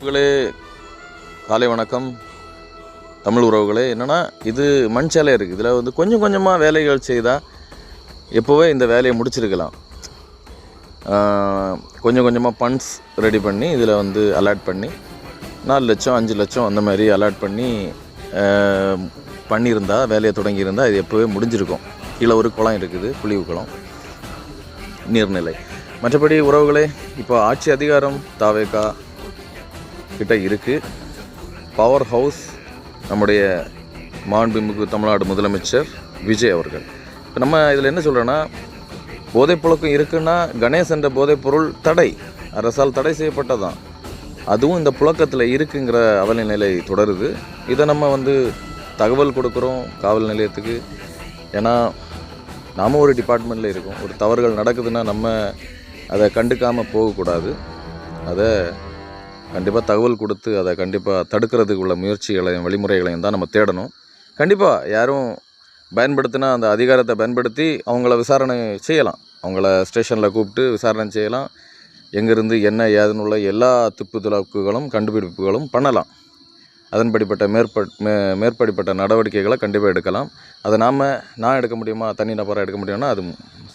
உறவுகளே, காலை வணக்கம். தமிழ் உறவுகளே, என்னென்னா இது மண் சேலை இருக்குது. இதில் வந்து கொஞ்சம் கொஞ்சமாக வேலைகள் செய்தால் எப்போவே இந்த வேலையை முடிச்சிருக்கலாம். கொஞ்சம் கொஞ்சமாக ஃபண்ட்ஸ் ரெடி பண்ணி இதில் வந்து அலாட் பண்ணி 4 லட்சம் 5 லட்சம் அந்த மாதிரி அலாட் பண்ணி பண்ணியிருந்தால், வேலையை தொடங்கியிருந்தால் இது எப்போவே முடிஞ்சிருக்கும். கீழே ஒரு குளம் இருக்குது, குளிவு குளம், நீர்நிலை. மற்றபடி உறவுகளே, இப்போ ஆட்சி அதிகாரம் தாவேகா கிட்ட இருக்குது. பவர் ஹவுஸ் நம்முடைய மாண்புமிகு தமிழ்நாடு முதலமைச்சர் விஜய் அவர்கள். இப்போ நம்ம இதில் என்ன சொல்கிறோன்னா, போதைப்பழக்கம் இருக்குன்னா கணேஷ் என்ற போதைப்பொருள் தடை அரசால் தடை செய்யப்பட்டதான். அதுவும் இந்த புழக்கத்தில் இருக்குங்கிற அவல நிலை தொடருது. இதை நம்ம வந்து தகவல் கொடுக்குறோம் காவல் நிலையத்துக்கு. ஏன்னா நாம் ஒரு டிபார்ட்மெண்ட்டில் இருக்கோம். ஒரு தவறுகள் நடக்குதுன்னா நம்ம அதை கண்டுக்காமல் போகக்கூடாது. அதை கண்டிப்பாக தகவல் கொடுத்து அதை கண்டிப்பாக தடுக்கிறதுக்கு உள்ள முயற்சிகளையும் வழிமுறைகளையும் தான் நம்ம தேடணும். கண்டிப்பாக யாரும் பயன்படுத்தினா அந்த அதிகாரத்தை பயன்படுத்தி அவங்கள விசாரணை செய்யலாம். அவங்கள ஸ்டேஷனில் கூப்பிட்டு விசாரணை செய்யலாம். எங்கேருந்து என்ன ஏதுன்னு உள்ள எல்லா துப்புதுலக்குகளும் கண்டுபிடிப்புகளும் பண்ணலாம். அதன்படிப்பட்ட மேற்படிப்பட்ட நடவடிக்கைகளை கண்டிப்பாக எடுக்கலாம். அதை நான் எடுக்க முடியுமா, தனி நபராக எடுக்க முடியும்னா அது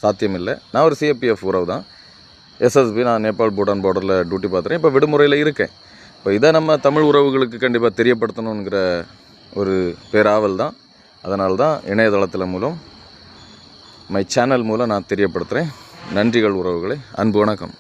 சாத்தியமில்லை. நான் ஒரு சிஏபிஎஃப் உறவு தான், எஸ்எஸ்பி. நான் நேபாள் பூட்டான் பார்டரில் டியூட்டி பார்த்துறேன். இப்போ விடுமுறையில் இருக்கேன். இப்போ இதை நம்ம தமிழ் உறவுகளுக்கு கண்டிப்பாக தெரியப்படுத்தணுங்கிற ஒரு பேராவல் தான். அதனால தான் இணையதளத்தில் மூலம் மை சேனல் மூலம் நான் தெரியப்படுத்துகிறேன். நன்றிகள் உறவுகளே. அன்பு வணக்கம்.